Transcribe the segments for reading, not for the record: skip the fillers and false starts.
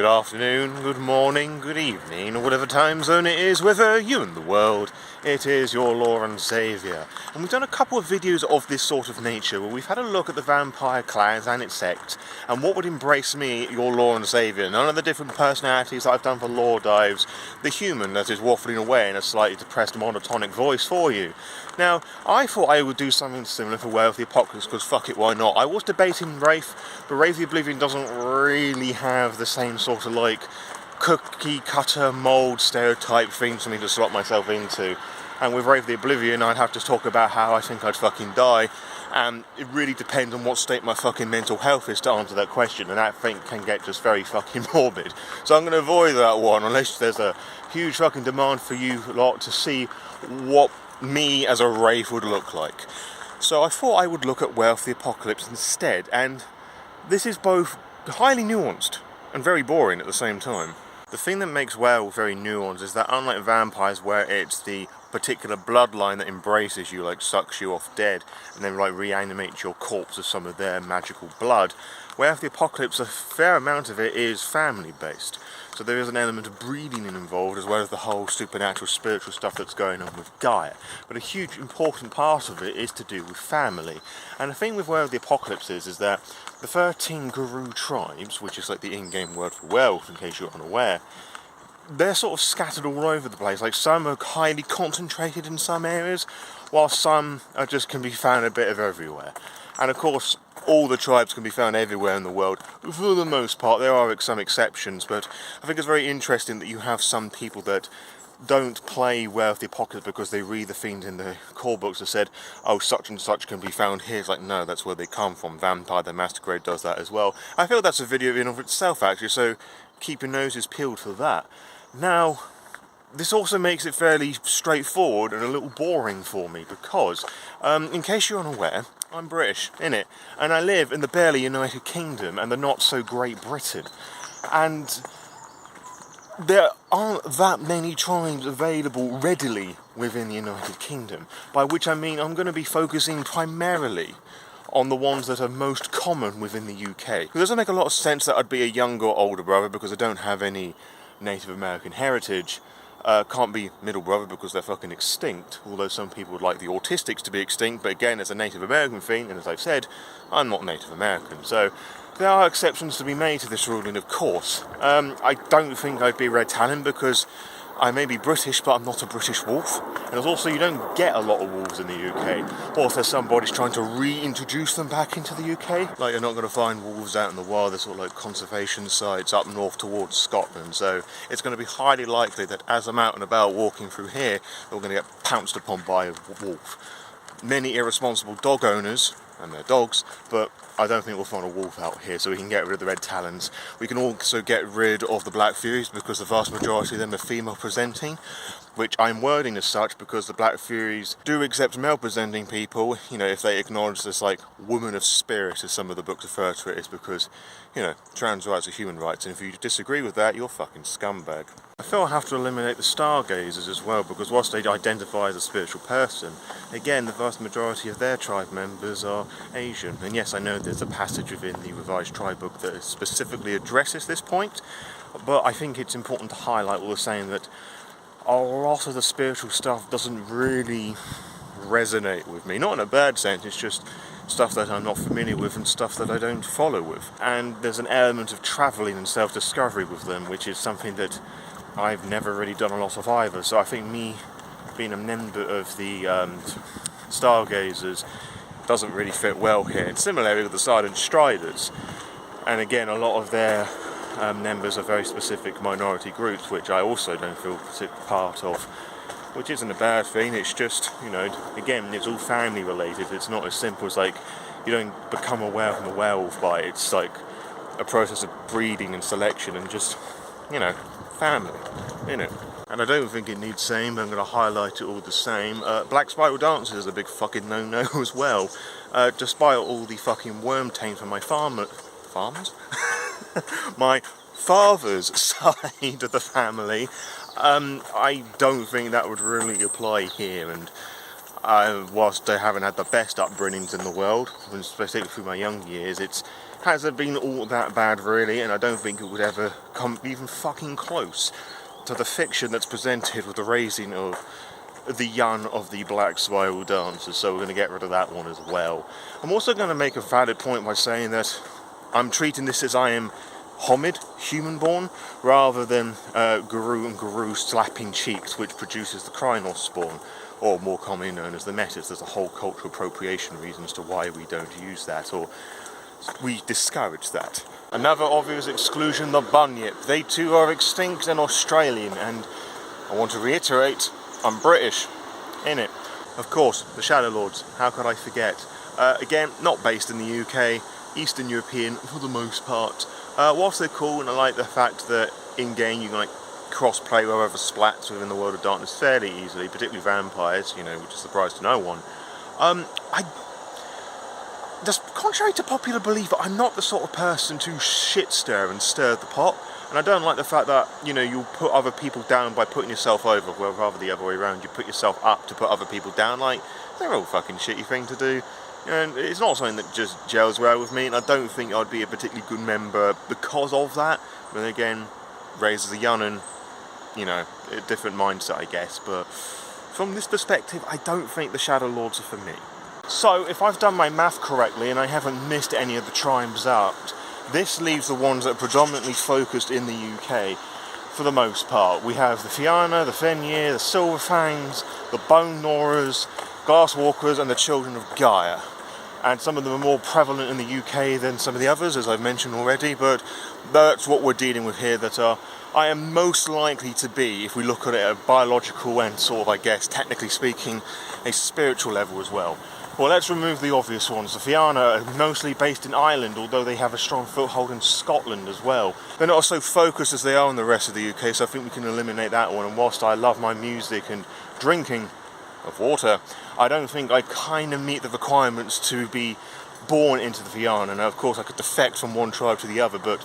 Good afternoon, good morning, good evening, or whatever time zone it is, whether you in the world, it is your Lore Saviour. And we've done a couple of videos of this sort of nature, where we've had a look at the vampire clans and its sects, and what would embrace me, your Lore Saviour. None of the different personalities that I've done for lore dives, the human that is waffling away in a slightly depressed monotonic voice for you. Now, I thought I would do something similar for Werewolf the Apocalypse, because fuck it, why not? I was debating Wraith, but Wraith the Oblivion doesn't really have the same sort of like cookie cutter mould stereotype thing for me to slot myself into. And with Wraith the Oblivion, I'd have to talk about how I think I'd fucking die, and it really depends on what state my fucking mental health is to answer that question, and that thing can get just very fucking morbid. So I'm going to avoid that one, unless there's a huge fucking demand for you lot to see what me as a Wraith would look like. So I thought I would look at Werewolf the Apocalypse instead, and this is both highly nuanced and very boring at the same time. The thing that makes Werewolf very nuanced is that, unlike vampires, where it's the particular bloodline that embraces you, like sucks you off dead, and then like reanimates your corpse with some of their magical blood, Werewolf the Apocalypse, a fair amount of it is family based. So there is an element of breeding involved, as well as the whole supernatural, spiritual stuff that's going on with Gaia. But a huge important part of it is to do with family. And the thing with Werewolf the Apocalypse is that the 13 Garou tribes, which is like the in-game word for werewolf in case you're unaware, they're sort of scattered all over the place. Like, some are highly concentrated in some areas, while some are just can be found a bit of everywhere. And of course, all the tribes can be found everywhere in the world, for the most part. There are some exceptions, but I think it's very interesting that you have some people that don't play Werewolf the Apocalypse because they read the things in the core books that said, oh, such and such can be found here. It's like, no, that's where they come from. Vampire the Masquerade does that as well. I feel that's a video in and of itself, actually, so keep your noses peeled for that. Now, this also makes it fairly straightforward and a little boring for me, because, in case you're unaware, I'm British, innit? And I live in the barely United Kingdom and the not so great Britain. And there aren't that many tribes available readily within the United Kingdom, by which I mean I'm going to be focusing primarily on the ones that are most common within the UK. It doesn't make a lot of sense that I'd be a younger or older brother, because I don't have any Native American heritage. Can't be middle brother because they're fucking extinct, although some people would like the Aurtistics to be extinct, but again, it's a Native American thing, and as I've said, I'm not Native American, so there are exceptions to be made to this ruling, of course. I don't think I'd be Red Talon, because I may be British, but I'm not a British wolf. And also, you don't get a lot of wolves in the UK. Or if there's somebody's trying to reintroduce them back into the UK. Like, you're not going to find wolves out in the wild. There's sort of like conservation sites up north towards Scotland. So it's going to be highly likely that as I'm out and about walking through here, we're going to get pounced upon by a wolf. Many irresponsible dog owners and their dogs, but I don't think we'll find a wolf out here, so we can get rid of the Red Talons. We can also get rid of the Black Furies, because the vast majority of them are female presenting, which I'm wording as such because the Black Furies do accept male presenting people, you know, if they acknowledge this like woman of spirit, as some of the books refer to it, is because, you know, trans rights are human rights, and if you disagree with that, you're fucking scumbag. I feel I have to eliminate the stargazers as well, because whilst they identify as a spiritual person, again, the vast majority of their tribe members are Asian. And yes, I know there's a passage within the revised tribe book that specifically addresses this point, but I think it's important to highlight all the same that a lot of the spiritual stuff doesn't really resonate with me. Not in a bad sense, it's just stuff that I'm not familiar with and stuff that I don't follow with. And there's an element of travelling and self-discovery with them, which is something that I've never really done a lot of either. So I think me being a member of the Stargazers doesn't really fit well here. And similarly with the Silent Striders. And again, a lot of their members are very specific minority groups, which I also don't feel particularly part of. Which isn't a bad thing, it's just, you know, again, it's all family related. It's not as simple as like, you don't become aware of a werewolf by it. It's like a process of breeding and selection and just, you know, family, you know. And I don't think it needs saying, but I'm going to highlight it all the same. Black Spiral Dancers is a big fucking no-no as well. Despite all the fucking worm taint from my farmers? My father's side of the family, I don't think that would really apply here. And whilst I haven't had the best upbringings in the world, especially through my young years, it's hasn't been all that bad really, and I don't think it would ever come even fucking close to the fiction that's presented with the raising of the young of the black spiral dancers, so we're going to get rid of that one as well. I'm also going to make a valid point by saying that I'm treating this as I am Homid, human-born, rather than Garou and Garou slapping cheeks, which produces the Krynos spawn, or more commonly known as the Metas. There's a whole cultural appropriation reasons to why we don't use that, or we discourage that. Another obvious exclusion, the Bunyip. They too are extinct and Australian, and I want to reiterate, I'm British, innit? Of course, the Shadow Lords, how could I forget? Again, not based in the UK, Eastern European for the most part. Whilst they're cool, and I like the fact that in-game you can like cross-play with other splats within the World of Darkness fairly easily, particularly vampires, you know, which is a surprise to no one. Just contrary to popular belief, I'm not the sort of person to shit stir and stir the pot, and I don't like the fact that, you know, you put other people down by putting yourself over, well, rather the other way around, you put yourself up to put other people down. Like, they're all fucking shitty thing to do. And it's not something that just gels well with me, and I don't think I'd be a particularly good member because of that. But again, raises a young and, you know, a different mindset, I guess. But from this perspective, I don't think the Shadow Lords are for me. So, if I've done my math correctly and I haven't missed any of the tribes out, this leaves the ones that are predominantly focused in the UK for the most part. We have the Fianna, the Fenrir, the Silver Fangs, the Bone Gnawers, Glasswalkers, and the Children of Gaia. And some of them are more prevalent in the UK than some of the others, as I've mentioned already, but that's what we're dealing with here, that I am most likely to be, if we look at it at a biological and sort of, I guess, technically speaking, a spiritual level as well. Well, let's remove the obvious ones. The Fianna are mostly based in Ireland, although they have a strong foothold in Scotland as well. They're not so focused as they are in the rest of the UK, so I think we can eliminate that one. And whilst I love my music and drinking of water, I don't think I kind of meet the requirements to be born into the Fianna. Now, of course, I could defect from one tribe to the other, but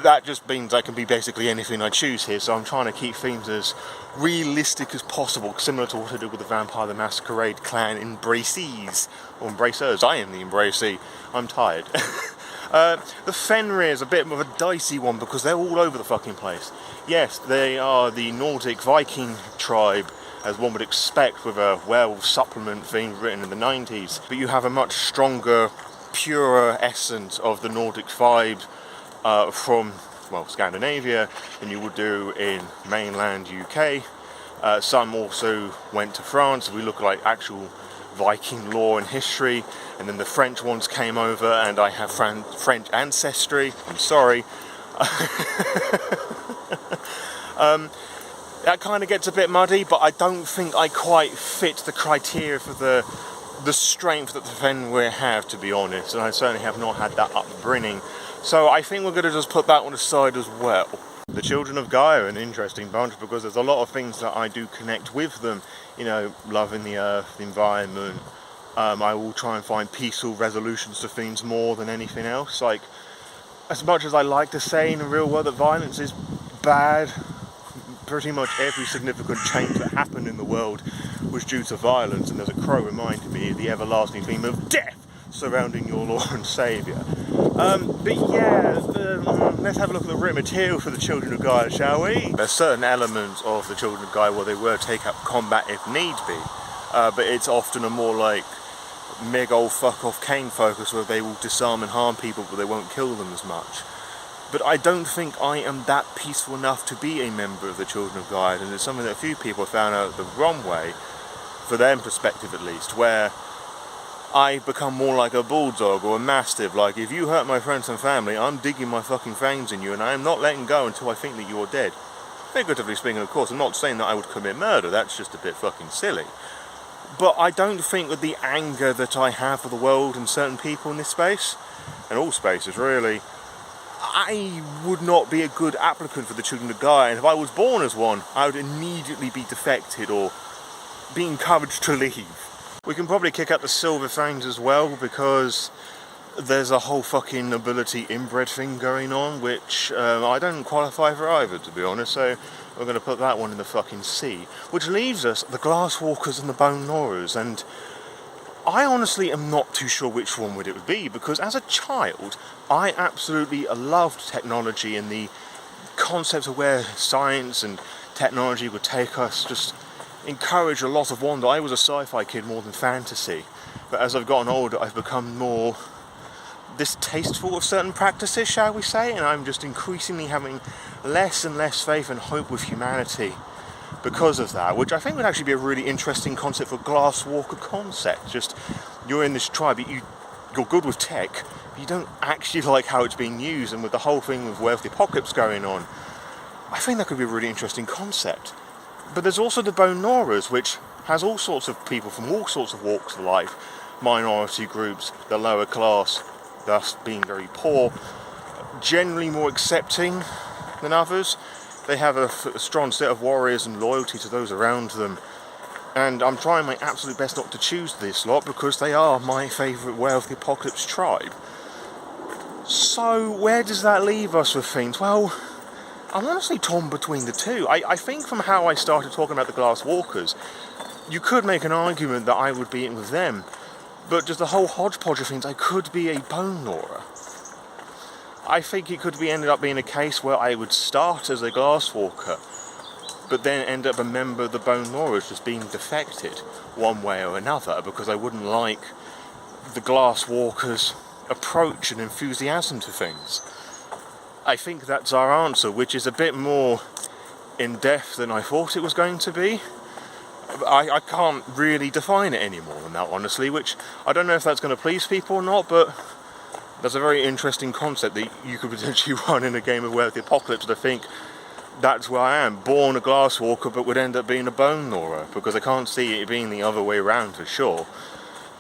that just means I can be basically anything I choose here, so I'm trying to keep things as realistic as possible, similar to what I did with the Vampire the Masquerade clan Embracees, or Embracers. I am the Embracee. I'm tired. The Fenrir is a bit of a dicey one because they're all over the fucking place. Yes, they are the Nordic Viking tribe, as one would expect with a werewolf supplement thing written in the 90s, but you have a much stronger, purer essence of the Nordic vibe from, well, Scandinavia than you would do in mainland UK. Some also went to France. We look like actual Viking lore and history, and then the French ones came over, and I have French ancestry. I'm sorry. That kind of gets a bit muddy, but I don't think I quite fit the criteria for the strength that the Fenrir have, to be honest, and I certainly have not had that upbringing. So I think we're going to just put that one aside as well. The Children of Gaia are an interesting bunch because there's a lot of things that I do connect with them. You know, loving the earth, the environment. I will try and find peaceful resolutions to things more than anything else. Like, as much as I like to say in the real world that violence is bad, pretty much every significant change that happened in the world was due to violence, and there's a crow reminding me of the everlasting theme of death surrounding your Lord and Saviour. But yeah, let's have a look at the written material for the Children of Gaia, shall we? There's certain elements of the Children of Gaia where they will take up combat if need be, but it's often a more like meg old fuck off Cain focus where they will disarm and harm people but they won't kill them as much. But I don't think I am that peaceful enough to be a member of the Children of Gaia, and it's something that a few people have found out the wrong way, for their perspective at least, where I become more like a bulldog or a mastiff. Like, if you hurt my friends and family, I'm digging my fucking fangs in you, and I am not letting go until I think that you're dead. Figuratively speaking, of course, I'm not saying that I would commit murder, that's just a bit fucking silly. But I don't think that the anger that I have for the world and certain people in this space, and all spaces really, I would not be a good applicant for the Children of Gaia, and if I was born as one, I would immediately be defected or be encouraged to leave. We can probably kick out the Silver Fangs as well, because there's a whole fucking ability inbred thing going on, which I don't qualify for either, to be honest, so we're going to put that one in the fucking sea. Which leaves us the Glasswalkers and the Bone Gnawers, and I honestly am not too sure which one it would be, because as a child, I absolutely loved technology and the concept of where science and technology would take us. Just encouraged a lot of wonder. I was a sci-fi kid more than fantasy, but as I've gotten older, I've become more distasteful of certain practices, shall we say, and I'm just increasingly having less and less faith and hope with humanity because of that, which I think would actually be a really interesting concept for Glasswalker concept. Just, you're in this tribe, you're good with tech, but you don't actually like how it's being used, and with the whole thing with Werewolf the Apocalypse going on, I think that could be a really interesting concept. But there's also the Bone Gnawers, which has all sorts of people from all sorts of walks of life, minority groups, the lower class, thus being very poor, generally more accepting than others. They have a strong set of warriors and loyalty to those around them, and I'm trying my absolute best not to choose this lot because they are my favourite Werewolf the Apocalypse tribe. So where does that leave us with things? Well, I'm honestly torn between the two. I think from how I started talking about the Glasswalkers, you could make an argument that I would be in with them, but just the whole hodgepodge of things, I could be a Bone Gnawer. I think it could be ended up being a case where I would start as a Glasswalker, but then end up a member of the Bone Gnawers, just being defected one way or another, because I wouldn't like the Glasswalkers' approach and enthusiasm to things. I think that's our answer, which is a bit more in-depth than I thought it was going to be. I can't really define it any more than that, honestly, which I don't know if that's going to please people or not, but that's a very interesting concept that you could potentially run in a game of Werewolf the Apocalypse, and I think that's where I am, born a Glasswalker but would end up being a Bone Gnawer, because I can't see it being the other way around for sure.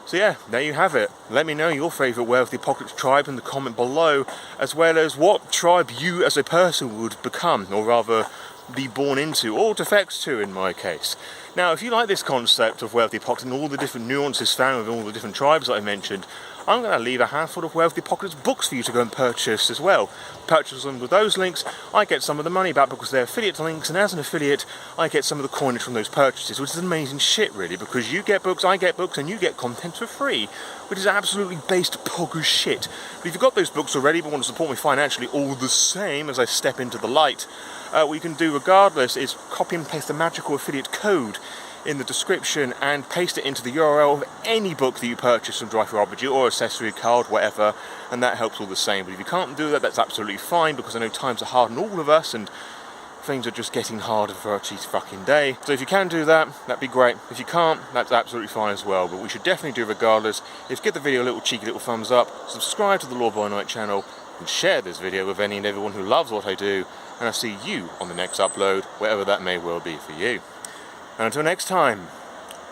So yeah, there you have it. Let me know your favourite Werewolf the Apocalypse tribe in the comment below, as well as what tribe you as a person would become, or rather be born into, or defect to in my case. Now, if you like this concept of Werewolf the Apocalypse and all the different nuances found with all the different tribes that I mentioned, I'm going to leave a handful of Werewolf the Apocalypse books for you to go and purchase as well. Purchase them with those links, I get some of the money back because they're affiliate links, and as an affiliate, I get some of the coinage from those purchases, which is amazing shit really, because you get books, I get books, and you get content for free, which is absolutely based pog as shit. But if you've got those books already but want to support me financially all the same as I step into the light, what you can do regardless is copy and paste the magical affiliate code in the description and paste it into the URL of any book that you purchase from Drive for RPG or accessory card, whatever, and that helps all the same. But if you can't do that, that's absolutely fine, because I know times are hard on all of us and things are just getting harder for each fucking day. So if you can do that, that'd be great. If you can't, that's absolutely fine as well, but we should definitely do regardless. If give the video a little cheeky little thumbs up, subscribe to the Lore by Night channel, and share this video with any and everyone who loves what I do, and I'll see you on the next upload, wherever that may well be for you. And until next time,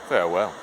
farewell.